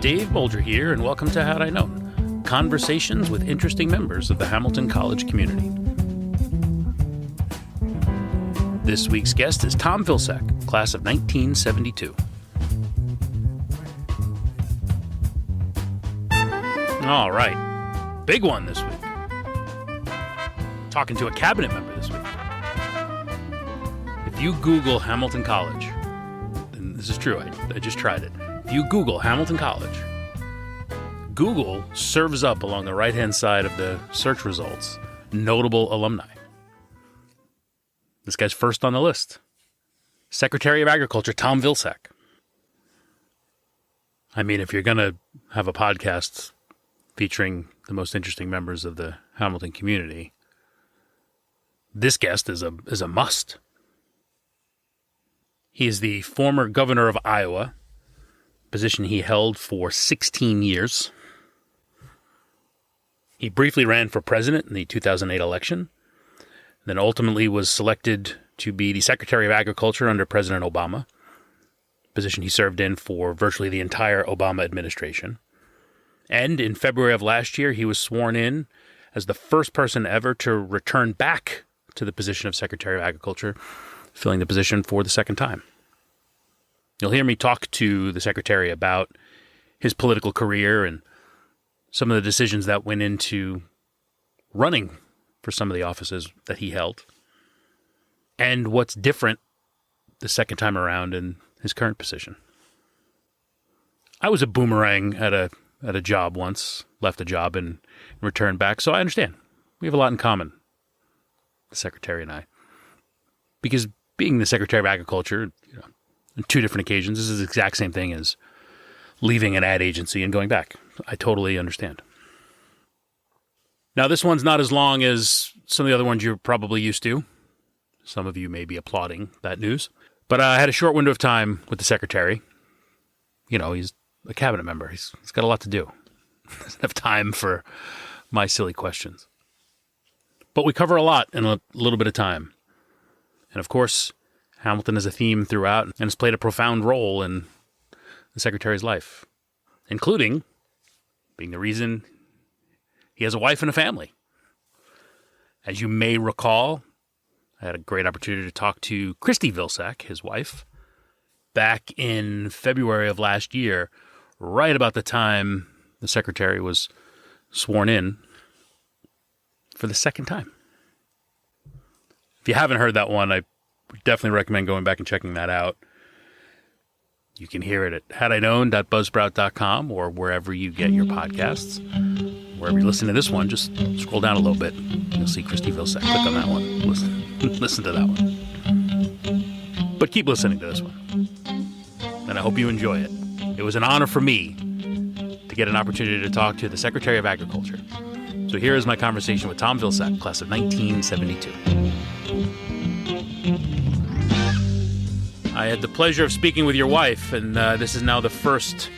Dave Bolger here, and welcome to Had I Known, conversations with interesting members of the Hamilton College community. This week's guest is Tom Vilsack, class of 1972. All right, big one this week. Talking to a cabinet member this week. If you Google Hamilton College, and this is true, I just tried it. If you Google Hamilton College, Google serves up along the right-hand side of the search results notable alumni. This guy's first on the list. Secretary of Agriculture, Tom Vilsack. I mean, if you're going to have a podcast featuring the most interesting members of the Hamilton community, this guest is a must. He is the former governor of Iowa, position he held for 16 years. He briefly ran for president in the 2008 election, then ultimately was selected to be the Secretary of Agriculture under President Obama, position he served in for virtually the entire Obama administration. And in February of last year, he was sworn in as the first person ever to return back to the position of Secretary of Agriculture, filling the position for the second time. You'll hear me talk to the Secretary about his political career and some of the decisions that went into running for some of the offices that he held, and what's different the second time around in his current position. I was a boomerang at a job once, left a job and returned back, so I understand. We have a lot in common, the Secretary and I. Because being the Secretary of Agriculture, on two different occasions, this is the exact same thing as leaving an ad agency and going back. I totally understand. Now, this one's not as long as some of the other ones you're probably used to. Some of you may be applauding that news. But I had a short window of time with the Secretary. You know, he's a cabinet member. He's got a lot to do. Doesn't have time for my silly questions. But we cover a lot in a little bit of time. And of course, Hamilton is a theme throughout and has played a profound role in the Secretary's life, including being the reason he has a wife and a family. As you may recall, I had a great opportunity to talk to Christy Vilsack, his wife, back in February of last year, right about the time the Secretary was sworn in for the second time. If you haven't heard that one, I would definitely recommend going back and checking that out. You can hear it at hadiknown.buzzsprout.com or wherever you get your podcasts. Wherever you listen to this one, just scroll down a little bit. You'll see Christy Vilsack. Click on that one. Listen to that one. But keep listening to this one. And I hope you enjoy it. It was an honor for me to get an opportunity to talk to the Secretary of Agriculture. So here is my conversation with Tom Vilsack, class of 1972. I had the pleasure of speaking with your wife, and this is now the first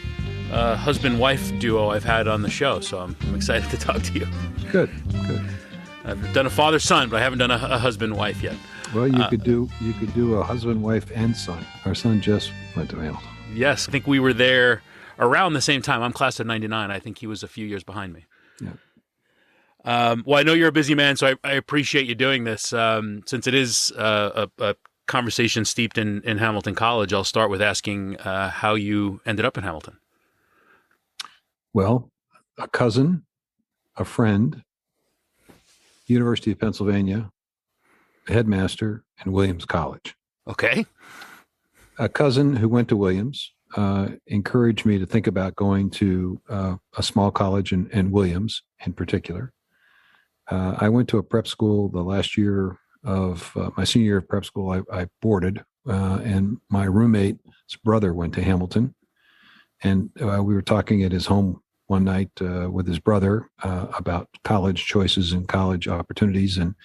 husband-wife duo I've had on the show, so I'm excited to talk to you. Good. I've done a father-son, but I haven't done a husband-wife yet. Well, you could do a husband, wife, and son. Our son just went to Hamilton. Yes, I think we were there around the same time. I'm class of 99. I think he was a few years behind me. Yeah. Well, I know you're a busy man, so I appreciate you doing this. Since it is a conversation steeped in Hamilton College, I'll start with asking how you ended up in Hamilton. Well, a cousin, a friend, University of Pennsylvania, headmaster, and Williams College. Okay. A cousin who went to Williams encouraged me to think about going to a small college in Williams in particular. I went to a prep school the last year of my senior year of prep school. I boarded, and my roommate's brother went to Hamilton. And we were talking at his home one night with his brother about college choices and college opportunities. And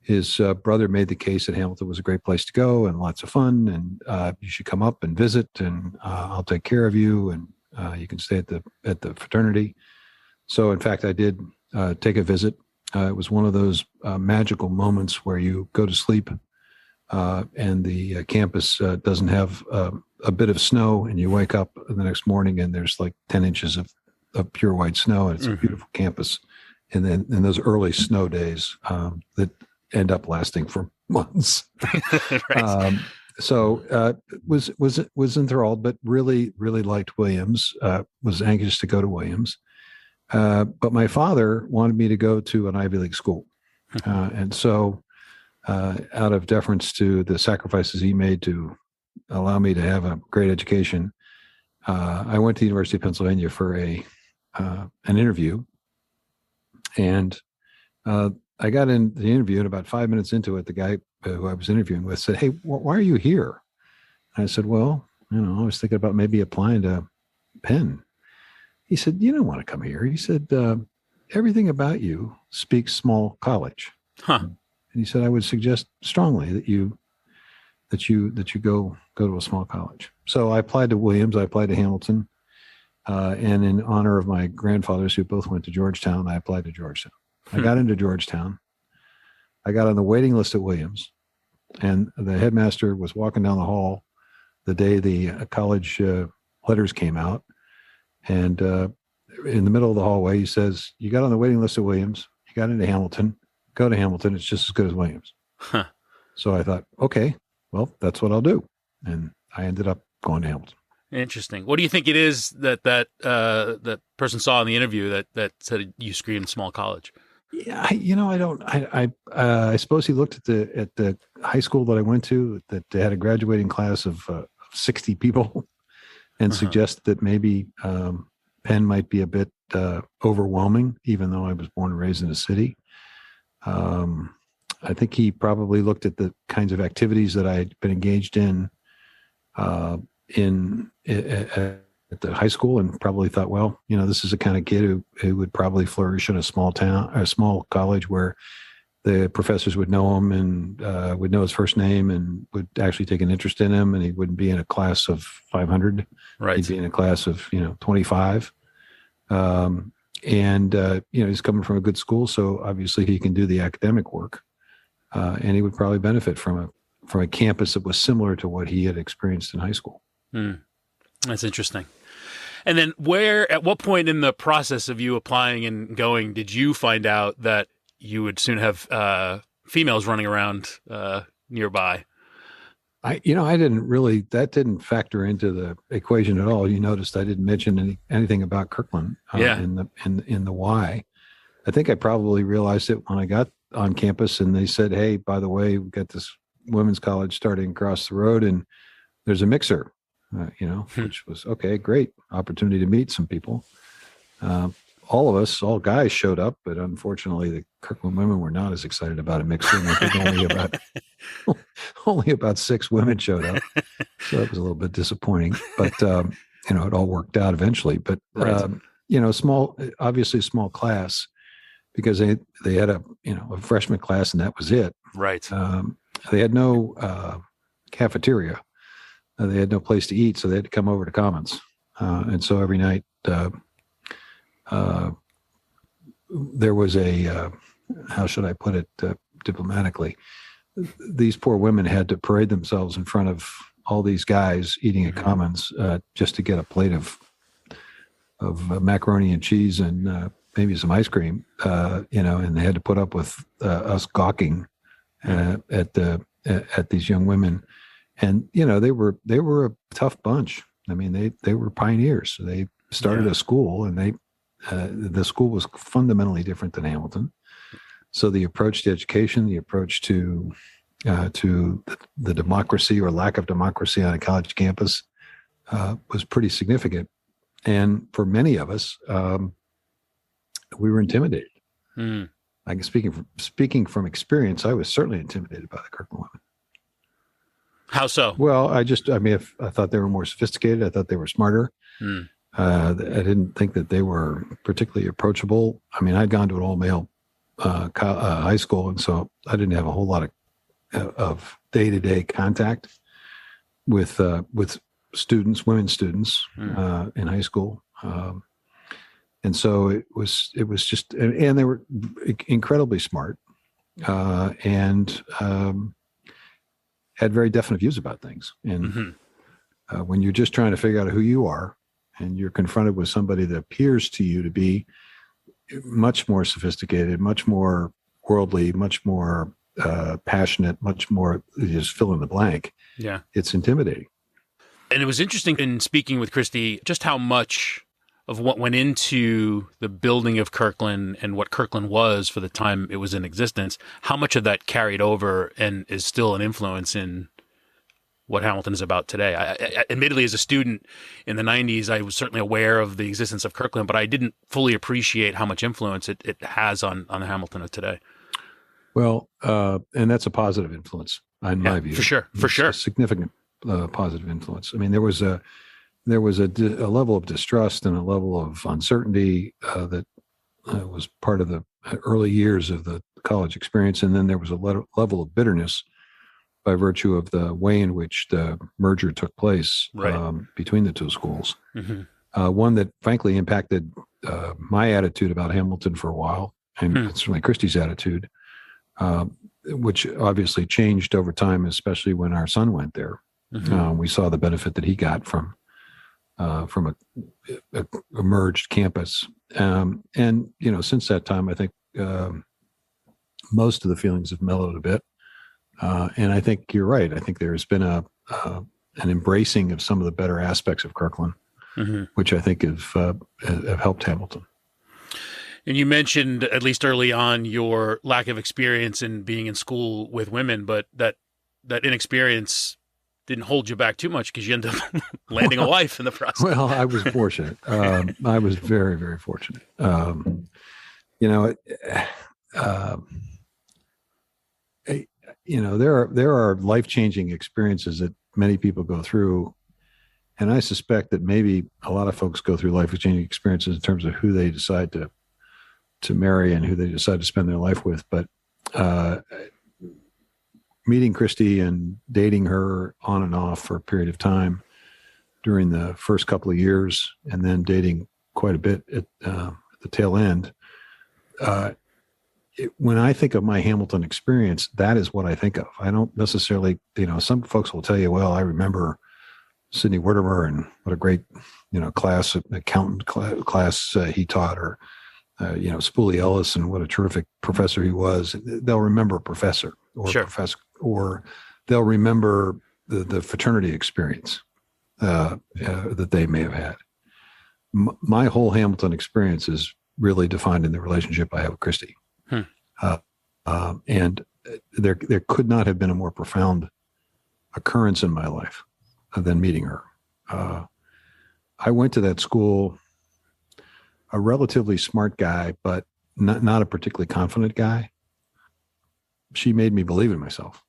his brother made the case that Hamilton was a great place to go and lots of fun. And you should come up and visit, and I'll take care of you. And you can stay at the fraternity. So, in fact, I did take a visit. It was one of those magical moments where you go to sleep and the campus doesn't have a bit of snow, and you wake up the next morning and there's like 10 inches of pure white snow, and it's a beautiful campus. And then in those early snow days that end up lasting for months. Right. Was enthralled, but really liked Williams. Was anxious to go to Williams, but my father wanted me to go to an Ivy League school, and so out of deference to the sacrifices he made to allow me to have a great education, I went to the University of Pennsylvania for an interview, and I got in the interview, and about 5 minutes into it, the guy who I was interviewing with said, "Hey, why are you here?" And I said, "Well, I was thinking about maybe applying to Penn." He said, "You don't want to come here." He said, "Everything about you speaks small college." Huh. And he said, "I would suggest strongly that you go to a small college." So I applied to Williams. I applied to Hamilton. And in honor of my grandfathers, who both went to Georgetown, I applied to Georgetown. I got into Georgetown. I got on the waiting list at Williams, and the headmaster was walking down the hall the day the college letters came out. And in the middle of the hallway, he says, "You got on the waiting list at Williams. You got into Hamilton. Go to Hamilton. It's just as good as Williams." Huh. So I thought, okay, well, that's what I'll do. And I ended up going to Hamilton. Interesting. What do you think it is that that person saw in the interview that said you screamed small college? Yeah, I suppose he looked at the high school that I went to, that they had a graduating class of 60 people, and suggested that maybe Penn might be a bit overwhelming, even though I was born and raised in a city. I think he probably looked at the kinds of activities that I had been engaged in at the high school, and probably thought, well, this is the kind of kid who would probably flourish in a small town, or a small college, where the professors would know him and would know his first name and would actually take an interest in him, and he wouldn't be in a class of 500. Right. He'd be in a class of 25. He's coming from a good school, so obviously he can do the academic work, and he would probably benefit from a campus that was similar to what he had experienced in high school. That's interesting. And then at what point in the process of you applying and going, did you find out that you would soon have females running around nearby? I that didn't factor into the equation at all. You noticed I didn't mention anything about Kirkland in the why. I think I probably realized it when I got on campus and they said, "Hey, by the way, we've got this women's college starting across the road, and there's a mixer," which was okay, great opportunity to meet some people. All guys showed up, but unfortunately the Kirkland women were not as excited about a mixer. And I think only about 6 women showed up. So that was a little bit disappointing, but it all worked out eventually. But, obviously small class, because they had a freshman class, and that was it. Right. They had no cafeteria. They had no place to eat, so they had to come over to Commons. And so every night there was how should I put it diplomatically? These poor women had to parade themselves in front of all these guys eating at Commons just to get a plate of macaroni and cheese and maybe some ice cream, and they had to put up with us gawking at these young women. And, they were a tough bunch. I mean, they were pioneers. They started a school, and the school was fundamentally different than Hamilton. So the approach to education, the approach to the democracy or lack of democracy on a college campus was pretty significant. And for many of us, we were intimidated. I guess speaking from experience, I was certainly intimidated by the Kirkland women. How so? Well, I thought they were more sophisticated. I thought they were smarter. I didn't think that they were particularly approachable. I mean, I'd gone to an all-male high school, and so I didn't have a whole lot of day-to-day contact with students, women students in high school. And so it was just, and they were incredibly smart and had very definite views about things. And when you're just trying to figure out who you are and you're confronted with somebody that appears to you to be much more sophisticated, much more worldly, much more passionate, much more just fill in the blank. Yeah. It's intimidating. And it was interesting in speaking with Christy just how much of what went into the building of Kirkland and what Kirkland was for the time it was in existence, how much of that carried over and is still an influence in what Hamilton is about today. I admittedly, as a student in the 90s, I was certainly aware of the existence of Kirkland, but I didn't fully appreciate how much influence it has on the Hamilton of today. Well, and that's a positive influence, in my view. For sure. A significant positive influence. I mean, there was a level of distrust and a level of uncertainty that was part of the early years of the college experience, and then there was a level of bitterness by virtue of the way in which the merger took place between the two schools. Mm-hmm. One that frankly impacted my attitude about Hamilton for a while, and certainly Christie's attitude, which obviously changed over time, especially when our son went there. Mm-hmm. We saw the benefit that he got from a merged campus. And, since that time, I think most of the feelings have mellowed a bit. And I think you're right. I think there's been an embracing of some of the better aspects of Kirkland, which I think have helped Hamilton. And you mentioned, at least early on, your lack of experience in being in school with women, but that inexperience didn't hold you back too much because you ended up landing a wife in the process. Well, I was fortunate. I was very, very fortunate. There are life-changing experiences that many people go through, and I suspect that maybe a lot of folks go through life-changing experiences in terms of who they decide to marry and who they decide to spend their life with. But meeting Christy and dating her on and off for a period of time during the first couple of years, and then dating quite a bit at the tail end. When I think of my Hamilton experience, that is what I think of. I don't necessarily, some folks will tell you, well, I remember Sidney Wertimer and what a great, accountant class he taught, or, Spoolie Ellis and what a terrific professor he was. They'll remember a professor or they'll remember the fraternity experience that they may have had. My whole Hamilton experience is really defined in the relationship I have with Christy. And there could not have been a more profound occurrence in my life than meeting her. I went to that school, a relatively smart guy, but not a particularly confident guy. She made me believe in myself.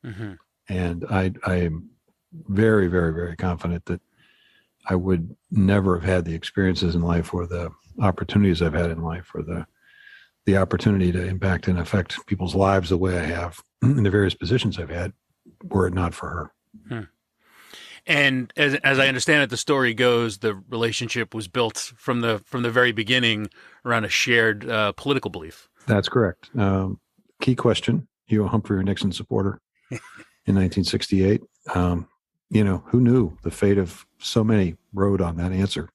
Mm-hmm. And I am very, very, very confident that I would never have had the experiences in life or the opportunities I've had in life or the opportunity to impact and affect people's lives the way I have in the various positions I've had, were it not for her. And as I understand it, the story goes, the relationship was built from the very beginning around a shared political belief. That's correct. Key question. You a Humphrey or Nixon supporter in 1968? Who knew the fate of so many rode on that answer?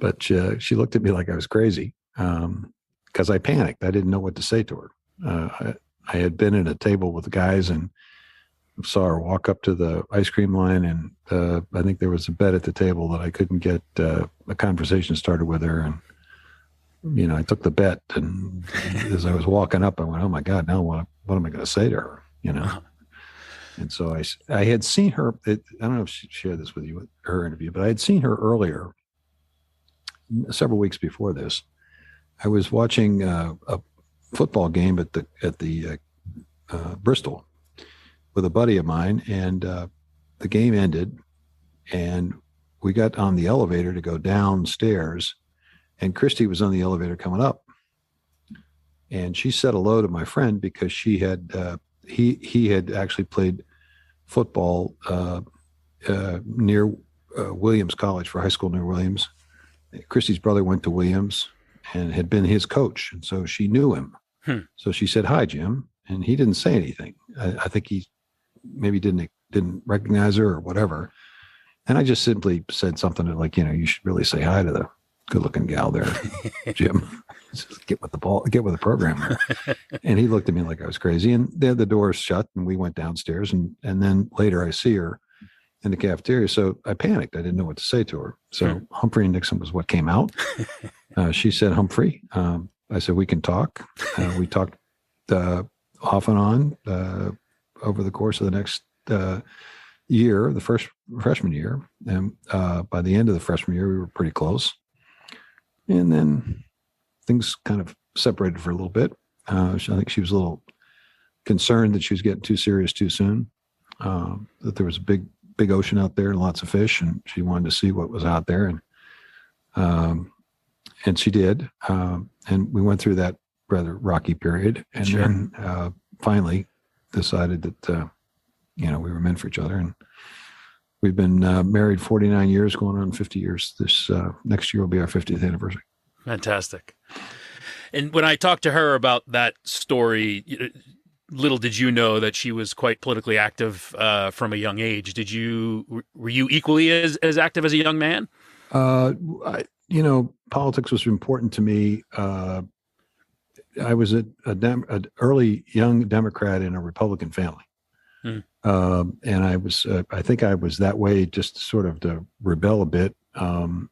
But she looked at me like I was crazy because I panicked. I didn't know what to say to her. I had been at a table with the guys and saw her walk up to the ice cream line, and I think there was a bet at the table that I couldn't get a conversation started with her. And, I took the bet, and as I was walking up, I went, oh my God, now what am I going to say to her? And so I had seen her, I don't know if she shared this with you, her interview, but I had seen her earlier, several weeks before this. I was watching a football game at the Bristol with a buddy of mine, and the game ended, and we got on the elevator to go downstairs, and Christy was on the elevator coming up, and she said hello to my friend because she had he had actually played football near Williams College for high school near Williams. Christy's brother went to Williams and had been his coach, and so she knew him. So she said, "Hi, Jim," and he didn't say anything. I think he maybe didn't didn't recognize her or whatever. And I just simply said something like, you should really say hi to the good looking gal there, Jim. Just get with the program. And he looked at me like I was crazy. And the doors shut and we went downstairs. And then later I see her in the cafeteria. So I panicked. I didn't know what to say to her. So Humphrey and Nixon was what came out. She said, Humphrey. I said, we can talk. We talked off and on over the course of the next year, the first freshman year. And by the end of the freshman year, we were pretty close. And then things kind of separated for a little bit. I think she was a little concerned that she was getting too serious too soon, that there was a big ocean out there and lots of fish, and she wanted to see what was out there. And she did. And we went through that rather rocky period. And then finally decided that, we were meant for each other. And we've been married 49 years, going on 50 years. This next year will be our 50th anniversary. Fantastic. And when I talked to her about that story, little did you know that she was quite politically active from a young age. Were you equally as active as a young man? Politics was important to me. I was an early young Democrat in a Republican family. And I think I was that way just sort of to rebel a bit. And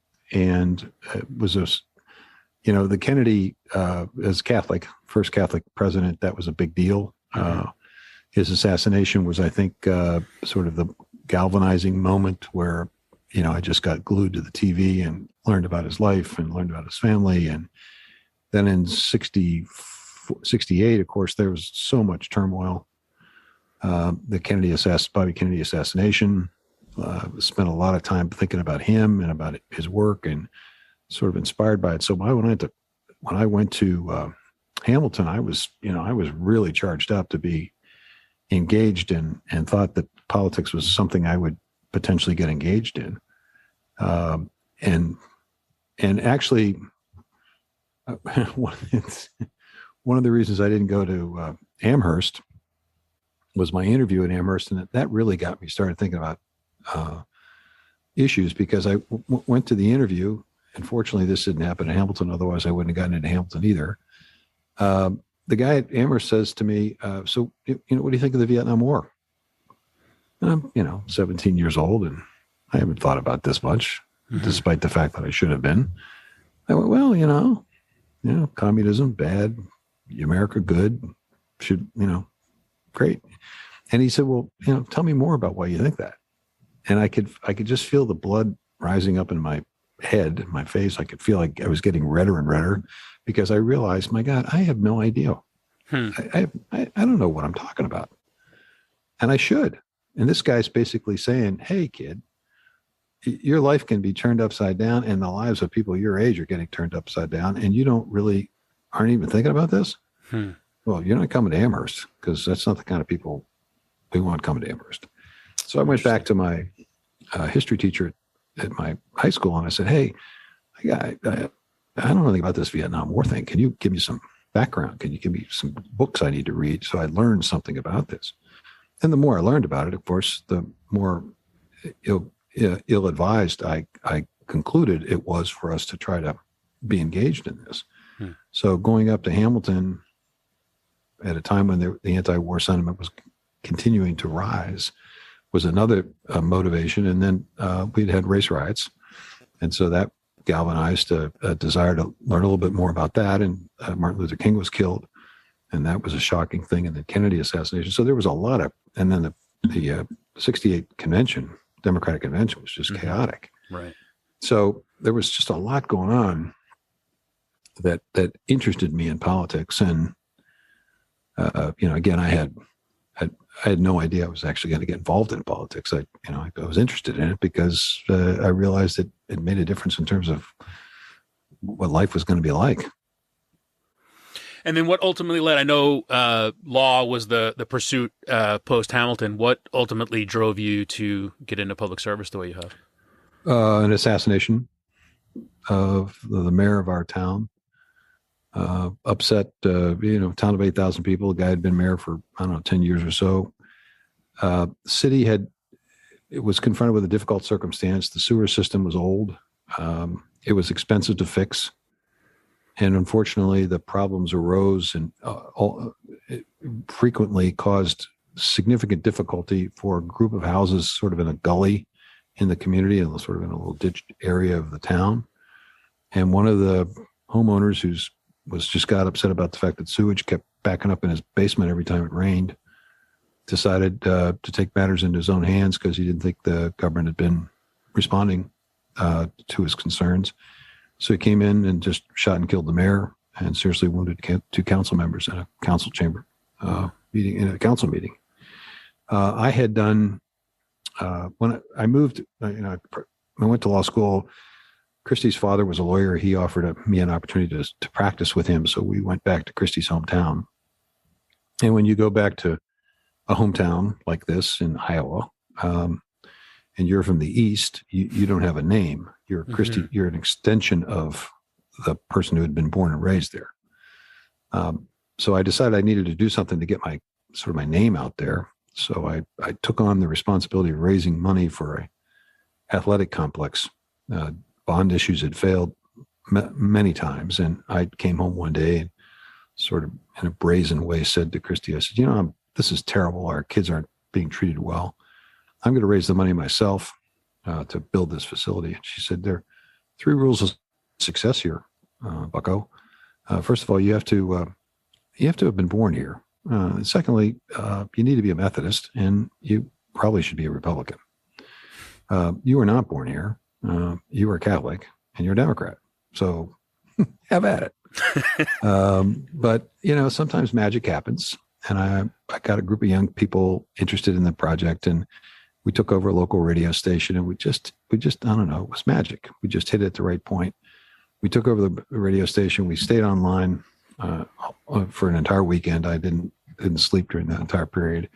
it was the Kennedy, as Catholic, first Catholic president, that was a big deal. His assassination was, I think, sort of the galvanizing moment where, I just got glued to the TV and learned about his life and learned about his family. And then in 68, of course, there was so much turmoil. The Bobby Kennedy assassination, spent a lot of time thinking about him and about his work and sort of inspired by it. So when I went to Hamilton, I was really charged up to be engaged in and thought that politics was something I would potentially get engaged in. And actually, one of the reasons I didn't go to Amherst was my interview at Amherst, and that really got me started thinking about issues, because I went to the interview. Unfortunately, this didn't happen in Hamilton. Otherwise, I wouldn't have gotten into Hamilton either. The guy at Amherst says to me, so, what do you think of the Vietnam War? And I'm, 17 years old, and I haven't thought about this much, despite the fact that I should have been. I went, well, communism, bad, America, good, should, great. And he said, well, tell me more about why you think that. And I could just feel the blood rising up in my head, my face. I could feel like I was getting redder and redder, because I realized, my God, I have no idea. I don't know what I'm talking about. And I should. And this guy's basically saying, hey, kid, your life can be turned upside down, and the lives of people your age are getting turned upside down, and you aren't even thinking about this? Well, you're not coming to Amherst, because that's not the kind of people we want coming to Amherst. So I went back to my history teacher at my high school, and I said, hey, I don't know anything about this Vietnam War thing. Can you give me some background? Can you give me some books I need to read so I learn something about this? And the more I learned about it, of course, the more ill-advised I concluded it was for us to try to be engaged in this. So going up to Hamilton at a time when the anti-war sentiment was continuing to rise was another motivation. And then we'd had race riots. And so that galvanized a desire to learn a little bit more about that. And Martin Luther King was killed, and that was a shocking thing. And the Kennedy assassination. So there was a lot of, and then the 68 convention, Democratic convention, was just chaotic. Right. So there was just a lot going on that interested me in politics. And, again, I had no idea I was actually going to get involved in politics. I was interested in it because I realized that it made a difference in terms of what life was going to be like. And then what ultimately led, I know law was the pursuit post-Hamilton. What ultimately drove you to get into public service the way you have? An assassination of the mayor of our town. Upset, town of 8,000 people. The guy had been mayor for, 10 years or so. City it was confronted with a difficult circumstance. The sewer system was old. It was expensive to fix. And unfortunately, the problems arose and it frequently caused significant difficulty for a group of houses sort of in a gully in the community and sort of in a little ditch area of the town. And one of the homeowners just got upset about the fact that sewage kept backing up in his basement every time it rained, decided to take matters into his own hands because he didn't think the government had been responding to his concerns. So he came in and just shot and killed the mayor and seriously wounded two council members in a council chamber meeting. In a council meeting, I had done when I moved. I went to law school. Christy's father was a lawyer. He offered me an opportunity to practice with him. So we went back to Christy's hometown. And when you go back to a hometown like this in Iowa, and you're from the East, you don't have a name. You're Christy. Mm-hmm. You're an extension of the person who had been born and raised there. So I decided I needed to do something to get my name out there. So I took on the responsibility of raising money for a athletic complex. Bond issues had failed many times, and I came home one day and sort of in a brazen way said to Christy, I said, this is terrible. Our kids aren't being treated well. I'm going to raise the money myself to build this facility. And she said, there are 3 rules of success here, bucko. First of all, you have to have been born here. Secondly, you need to be a Methodist, and you probably should be a Republican. You were not born here. You were a Catholic, and you're a Democrat. So have at it. But, sometimes magic happens. And I got a group of young people interested in the project, and we took over a local radio station, and we just, I don't know, it was magic. We just hit it at the right point. We took over the radio station. We stayed online for an entire weekend. I didn't sleep during that entire period.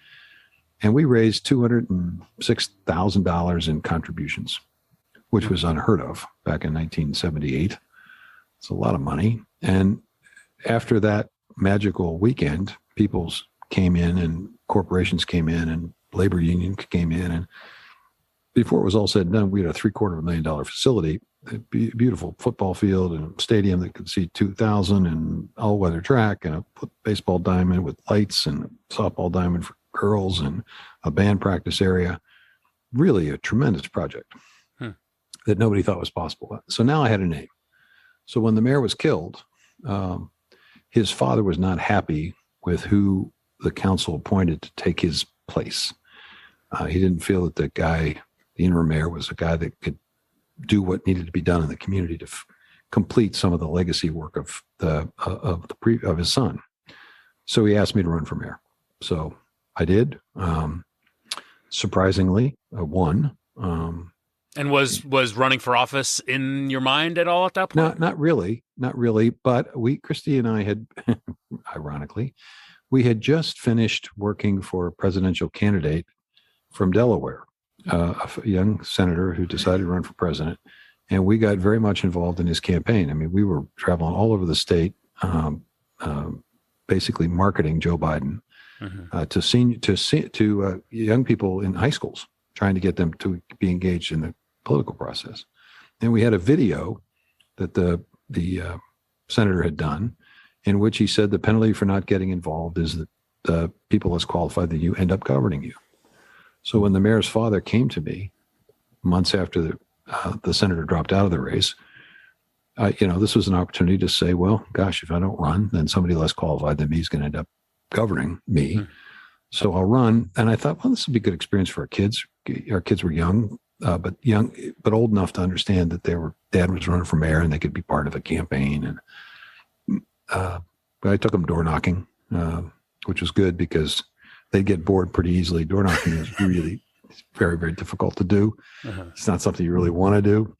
And we raised $206,000 in contributions, which was unheard of back in 1978. It's a lot of money. And after that magical weekend, people came in and corporations came in and labor union came in. And before it was all said and done, we had a $750,000 facility, a beautiful football field and stadium that could seat 2,000 and all-weather track and a baseball diamond with lights and a softball diamond for girls and a band practice area. Really a tremendous project that nobody thought was possible. So now I had a name. So when the mayor was killed, his father was not happy with who the council appointed to take his place. He didn't feel that the interim mayor, was a guy that could do what needed to be done in the community to complete some of the legacy work of his son. So he asked me to run for mayor. So I did. Surprisingly, I won. And was running for office in your mind at all at that point? Not really. But Christy and I had, ironically, we had just finished working for a presidential candidate from Delaware, a young senator who decided to run for president. And we got very much involved in his campaign. I mean, we were traveling all over the state, basically marketing Joe Biden to young people in high schools, trying to get them to be engaged in the political process. And we had a video that the senator had done in which he said the penalty for not getting involved is that the people less qualified than you end up governing you. So when the mayor's father came to me months after the senator dropped out of the race, this was an opportunity to say, well, gosh, if I don't run, then somebody less qualified than me is going to end up governing me. Mm-hmm. So I'll run. And I thought, well, this would be a good experience for our kids. Our kids were young, but old enough to understand that dad was running for mayor and they could be part of a campaign. And I took them door knocking, which was good because they'd get bored pretty easily. Door knocking is really very, very difficult to do. Uh-huh. It's not something you really want to do.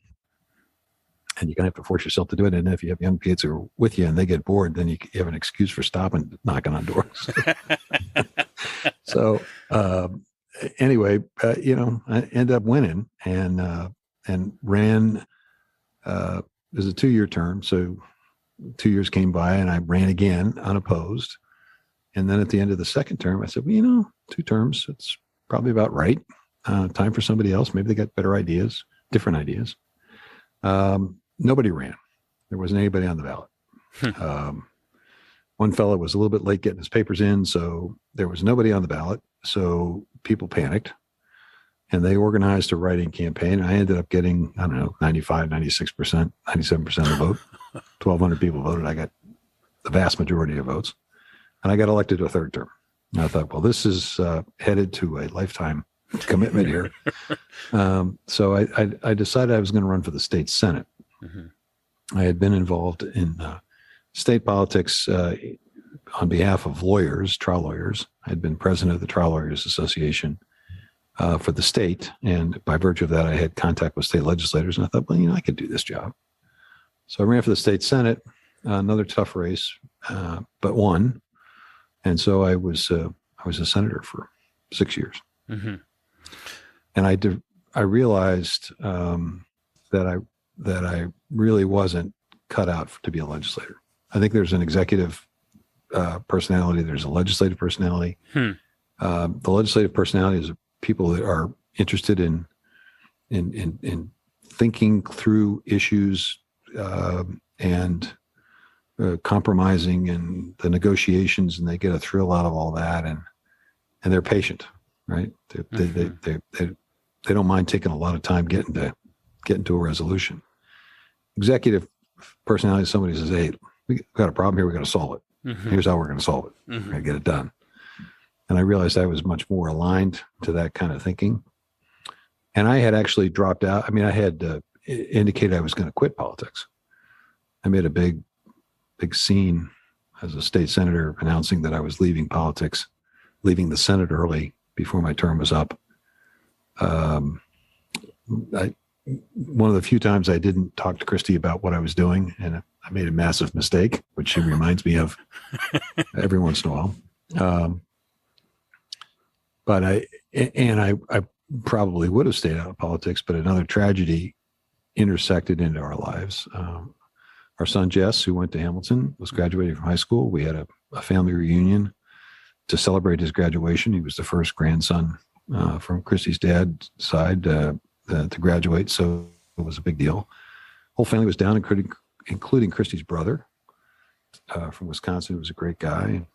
And you're going to have to force yourself to do it. And if you have young kids who are with you and they get bored, then you have an excuse for stopping knocking on doors. So anyway, I ended up winning and ran. It was a 2-year term. So 2 years came by and I ran again unopposed. And then at the end of the second term, I said, well, 2 terms, it's probably about right. Time for somebody else. Maybe they got better ideas, different ideas. Nobody ran. There wasn't anybody on the ballot. One fellow was a little bit late getting his papers in, so there was nobody on the ballot. So people panicked, and they organized a write-in campaign. I ended up getting, I don't know, 95, 96%, 97% of the vote. 1,200 people voted. I got the vast majority of votes, and I got elected to a third term. And I thought, well, this is headed to a lifetime commitment here. So I decided I was going to run for the state Senate. Mm-hmm. I had been involved in state politics on behalf of lawyers, trial lawyers. I had been president of the Trial Lawyers Association for the state. And by virtue of that, I had contact with state legislators. And I thought, well, I could do this job. So I ran for the state Senate, another tough race, but won. And so I was a senator for 6 years. Mm-hmm. And I realized that I really wasn't cut out to be a legislator. I think there's an executive personality. There's a legislative personality. The legislative personality is people that are interested in thinking through issues and compromising and the negotiations, and they get a thrill out of all that, and they're patient, right? They don't mind taking a lot of time getting to a resolution. Executive personality is somebody who says, "Hey, we got a problem here. We got to solve it. Mm-hmm. Here's how we're going to solve it. Mm-hmm. We're going to get it done." And I realized I was much more aligned to that kind of thinking. And I had actually dropped out. I mean, I had indicated I was going to quit politics. I made a big scene as a state senator announcing that I was leaving politics, leaving the Senate early before my term was up. One of the few times I didn't talk to Christy about what I was doing, and I made a massive mistake, which she reminds me of every once in a while. But I probably would have stayed out of politics, but another tragedy intersected into our lives. Our son, Jess, who went to Hamilton, was graduating from high school. We had a family reunion to celebrate his graduation. He was the first grandson from Christy's dad's side to graduate, so it was a big deal. Whole family was down, including Christy's brother from Wisconsin, who was a great guy. And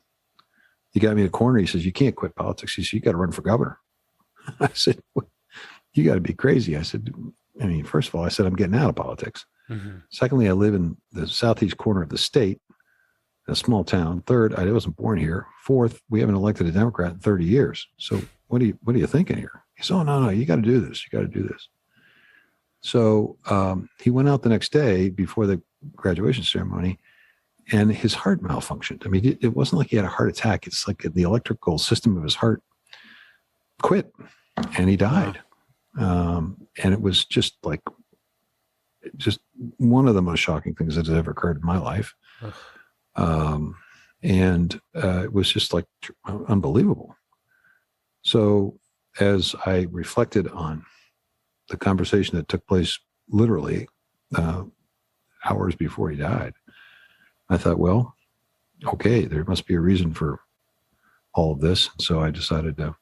he got me in a corner. He says, "You can't quit politics." He said, "You got to run for governor." I said, "Well, you got to be crazy." I said, first of all, I said, "I'm getting out of politics." Mm-hmm. Secondly, I live in the southeast corner of the state, a small town. Third, I wasn't born here. Fourth, we haven't elected a Democrat in 30 years. So what are you thinking here? He said, "Oh, no, you got to do this. You got to do this." So he went out the next day before the graduation ceremony, and his heart malfunctioned. I mean, it wasn't like he had a heart attack. It's like the electrical system of his heart quit, and he died. And it was just one of the most shocking things that has ever occurred in my life. And it was just like unbelievable. So as I reflected on the conversation that took place literally hours before he died, I thought, well, okay, there must be a reason for all of this. And so I decided to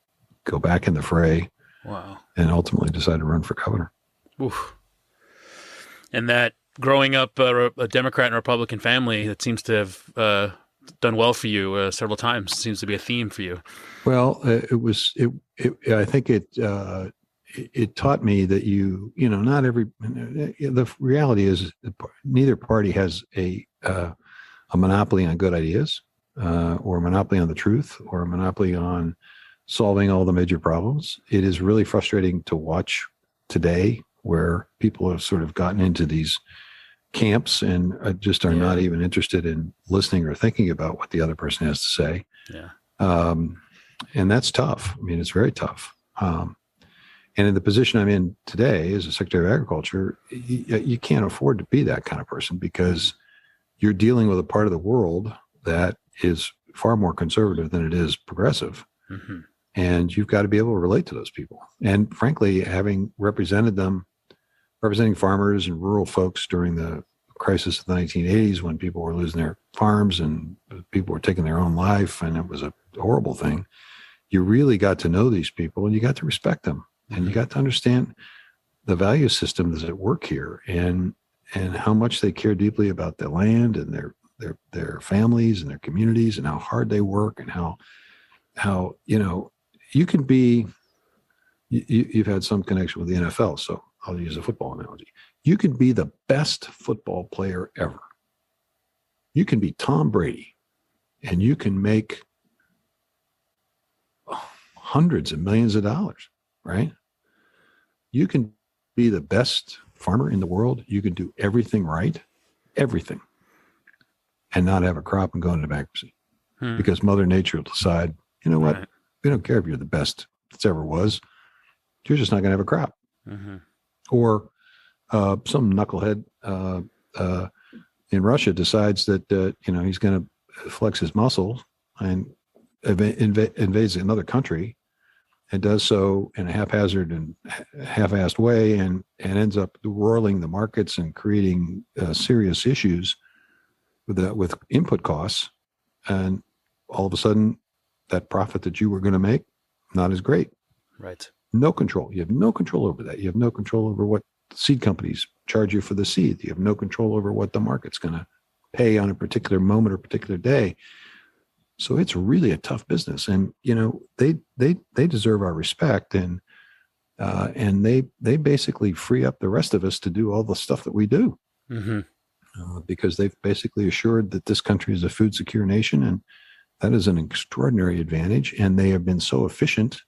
go back in the fray. Wow. And ultimately decided to run for governor. Oof. And that growing up a Democrat and Republican family, that seems to have done well for you several times. Seems to be a theme for you. Well, I think it taught me that not every, the reality is neither party has a monopoly on good ideas, or a monopoly on the truth, or a monopoly on solving all the major problems. It is really frustrating to watch today, where people have sort of gotten into these camps and just are not even interested in listening or thinking about what the other person has to say. Yeah. And that's tough. I mean, it's very tough. And in the position I'm in today as a Secretary of Agriculture, you can't afford to be that kind of person, because you're dealing with a part of the world that is far more conservative than it is progressive. Mm-hmm. And you've got to be able to relate to those people. And frankly, having representing farmers and rural folks during the crisis of the 1980s, when people were losing their farms and people were taking their own life, and it was a horrible thing, you really got to know these people and you got to respect them and you got to understand the value system that's at work here and how much they care deeply about the land and their families and their communities and how hard they work and how you can be, you've had some connection with the NFL. So I'll use a football analogy. You can be the best football player ever. You can be Tom Brady and you can make hundreds of millions of dollars, right? You can be the best farmer in the world. You can do everything right, everything, and not have a crop and go into bankruptcy because Mother Nature will decide, you know what? Right. We don't care if you're the best that's ever was. You're just not going to have a crop. Or some knucklehead in Russia decides that, he's going to flex his muscle and invades another country and does so in a haphazard and half-assed way and ends up roiling the markets and creating serious issues with input costs. And all of a sudden, that profit that you were going to make, not as great. Right. No control. You have no control over that. You have no control over what seed companies charge you for the seed. You have no control over what the market's going to pay on a particular moment or particular day. So it's really a tough business, and they deserve our respect, and they basically free up the rest of us to do all the stuff that we do, because they've basically assured that this country is a food secure nation, and that is an extraordinary advantage. And they have been so efficient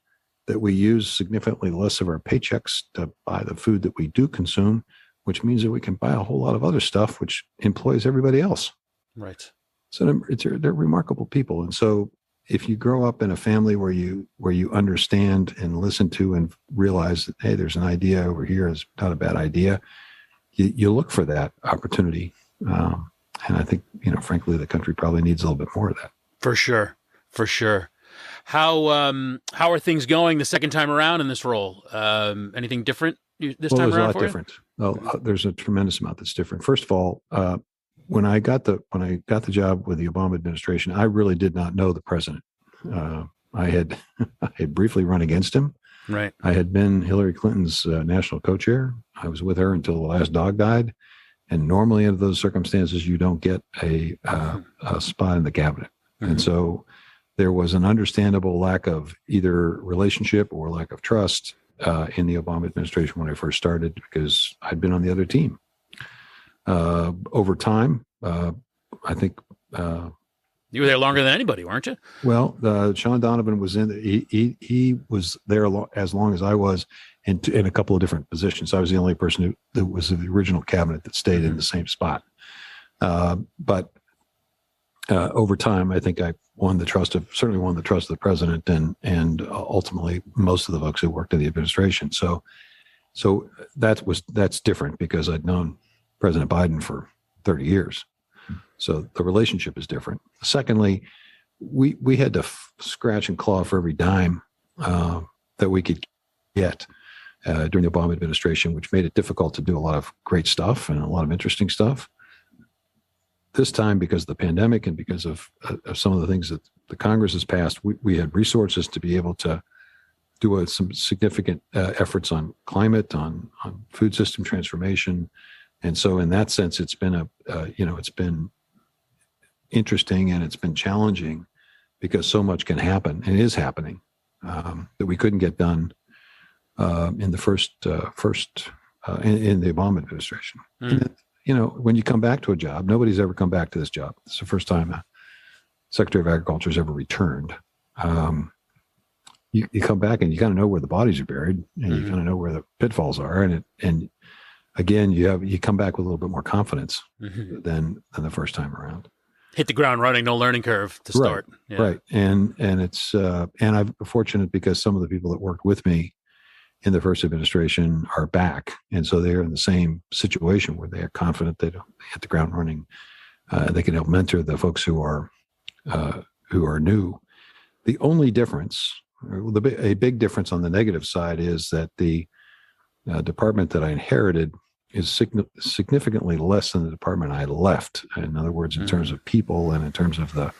that we use significantly less of our paychecks to buy the food that we do consume, which means that we can buy a whole lot of other stuff, which employs everybody else. Right. So they're remarkable people. And so if you grow up in a family where you understand and listen to and realize that, hey, there's an idea over here, is not a bad idea, you look for that opportunity. And I think, frankly, the country probably needs a little bit more of that. For sure. How are things going the second time around in this role? Anything different this time around? There's a lot different. There's a tremendous amount that's different. First of all, when I got the job with the Obama administration, I really did not know the president. I had briefly run against him. Right. I had been Hillary Clinton's national co-chair. I was with her until the last dog died. And normally, in those circumstances, you don't get a spot in the cabinet. And so there was an understandable lack of either relationship or lack of trust in the Obama administration when I first started, because I'd been on the other team. Over time, I think you were there longer than anybody, weren't you? Well, Sean Donovan was he was there as long as I was, in a couple of different positions. I was the only person that was in the original cabinet that stayed in the same spot. But over time, I think I certainly won the trust of the president and ultimately most of the folks who worked in the administration. So that's different because I'd known President Biden for 30 years. So the relationship is different. Secondly, we had to scratch and claw for every dime that we could get during the Obama administration, which made it difficult to do a lot of great stuff and a lot of interesting stuff. This time, because of the pandemic and because of some of the things that the Congress has passed, we had resources to be able to do some significant efforts on climate, on food system transformation. And so in that sense, it's been it's been interesting and it's been challenging because so much can happen and is happening that we couldn't get done in the first in the Obama administration. And, when you come back to a job, nobody's ever come back to this job. It's the first time a Secretary of Agriculture has ever returned. You come back and you kind of know where the bodies are buried, and you kind of know where the pitfalls are, and again, you come back with a little bit more confidence than the first time around. Hit the ground running, no learning curve to start. Right, right. And it's and I'm fortunate because some of the people that worked with me in the first administration are back, and so they're in the same situation where they are confident they hit the ground running. They can help mentor the folks who are new. The only difference, a big difference on the negative side, is that the department that I inherited is significantly less than the department I left. In other words, in terms of people and in terms of the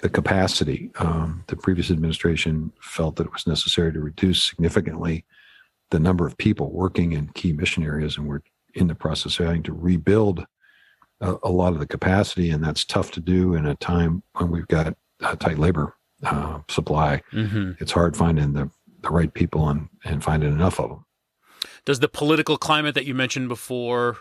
the capacity. The previous administration felt that it was necessary to reduce significantly the number of people working in key mission areas, and we're in the process of having to rebuild a lot of the capacity, and that's tough to do in a time when we've got a tight labor supply. Mm-hmm. It's hard finding the right people and finding enough of them. Does the political climate that you mentioned before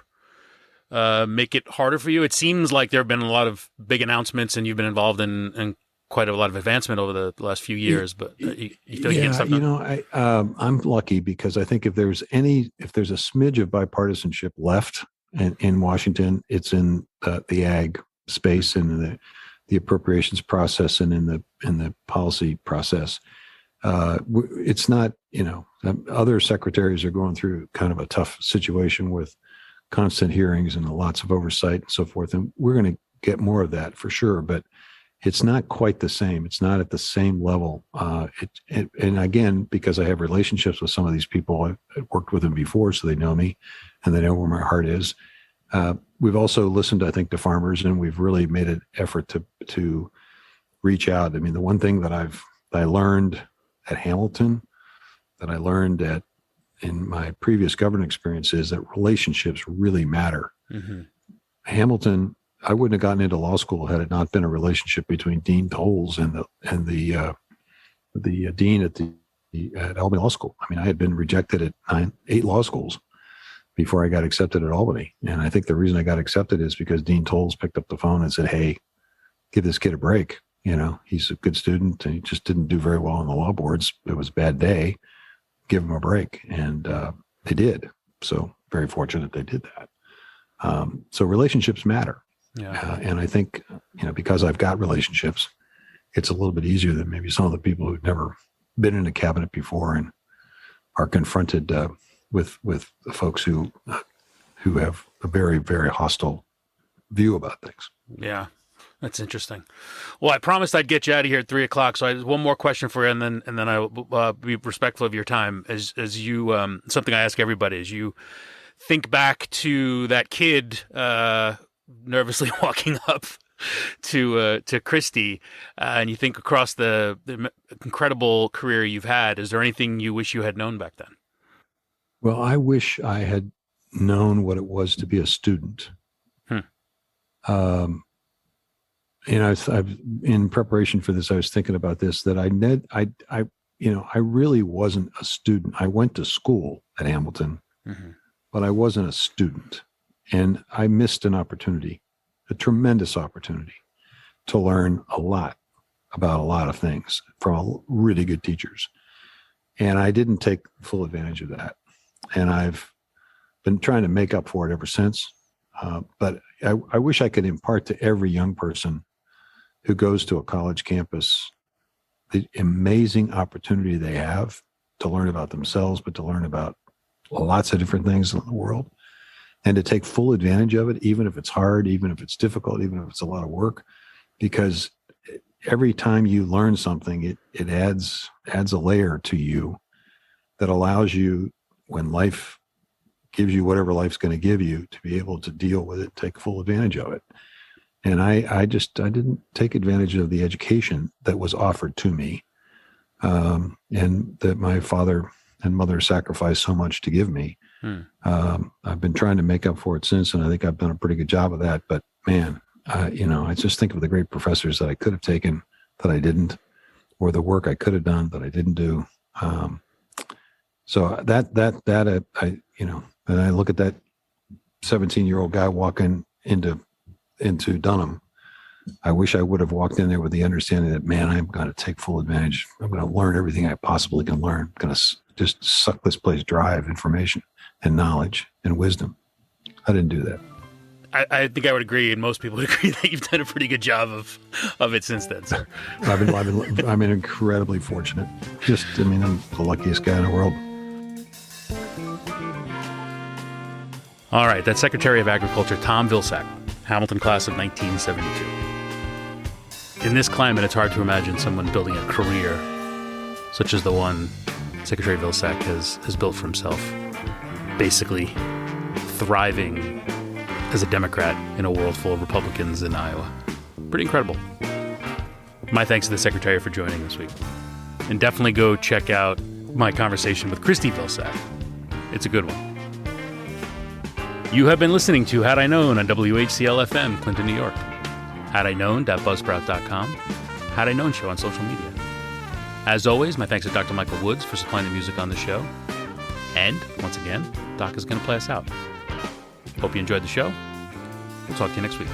make it harder for you? It seems like there have been a lot of big announcements, and you've been involved in quite a lot of advancement over the last few years. But you feel like you get stuff done? I'm lucky because I think if there's a smidge of bipartisanship left in Washington, it's in the ag space and the appropriations process and in the policy process. It's not, other secretaries are going through kind of a tough situation with constant hearings and lots of oversight and so forth. And we're going to get more of that for sure, but it's not quite the same. It's not at the same level. And again, because I have relationships with some of these people, I've worked with them before, so they know me and they know where my heart is. We've also listened, I think, to farmers, and we've really made an effort to reach out. I mean, the one thing that I learned at Hamilton, that I learned in my previous government experience, is that relationships really matter. Mm-hmm. Hamilton, I wouldn't have gotten into law school had it not been a relationship between Dean Tolles and the dean at Albany Law School. I mean, I had been rejected at 8 law schools before I got accepted at Albany. And I think the reason I got accepted is because Dean Tolles picked up the phone and said, "Hey, give this kid a break. He's a good student and he just didn't do very well on the law boards. It was a bad day. Give him a break." And they did. So very fortunate they did that. So relationships matter. Yeah. And I think, because I've got relationships, it's a little bit easier than maybe some of the people who've never been in a cabinet before and are confronted with the folks who have a very, very hostile view about things. Yeah, that's interesting. Well, I promised I'd get you out of here at 3:00, so I have one more question for you, and then I will be respectful of your time. As you, something I ask everybody, as you think back to that kid nervously walking up to Christie, and you think across the incredible career you've had, is there anything you wish you had known back then? Well, I wish I had known what it was to be a student. I've in preparation for this, I was thinking about this, that I really wasn't a student. I went to school at Hamilton, mm-hmm. but I wasn't a student. And I missed an opportunity, a tremendous opportunity to learn a lot about a lot of things from really good teachers. And I didn't take full advantage of that. And I've been trying to make up for it ever since. But I wish I could impart to every young person who goes to a college campus the amazing opportunity they have to learn about themselves, but to learn about lots of different things in the world, and to take full advantage of it, even if it's hard, even if it's difficult, even if it's a lot of work, because every time you learn something, it adds a layer to you that allows you, when life gives you whatever life's going to give you, to be able to deal with it, take full advantage of it. And I didn't take advantage of the education that was offered to me, and that my father and mother sacrificed so much to give me. I've been trying to make up for it since, and I think I've done a pretty good job of that. But man, I just think of the great professors that I could have taken that I didn't, or the work I could have done that I didn't do. So and I look at that 17-year-old guy walking into Dunham. I wish I would have walked in there with the understanding that, man, I'm going to take full advantage. I'm going to learn everything I possibly can learn. I'm going to just suck this place dry of information and knowledge and wisdom. I didn't do that. I think I would agree, and most people would agree, that you've done a pretty good job of it since then, sir. I've been incredibly fortunate. I'm the luckiest guy in the world. All right, that's Secretary of Agriculture Tom Vilsack, Hamilton class of 1972. In this climate, it's hard to imagine someone building a career such as the one Secretary Vilsack has built for himself, basically thriving as a Democrat in a world full of Republicans in Iowa. Pretty incredible. My thanks to the Secretary for joining this week. And definitely go check out my conversation with Christy Vilsack. It's a good one. You have been listening to Had I Known on WHCL-FM, Clinton, New York. HadIKnown.buzzsprout.com. Had I Known Show on social media. As always, my thanks to Dr. Michael Woods for supplying the music on the show. And, once again, Doc is going to play us out. Hope you enjoyed the show. We'll talk to you next week.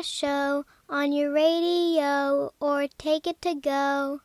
show on your radio or take it to go.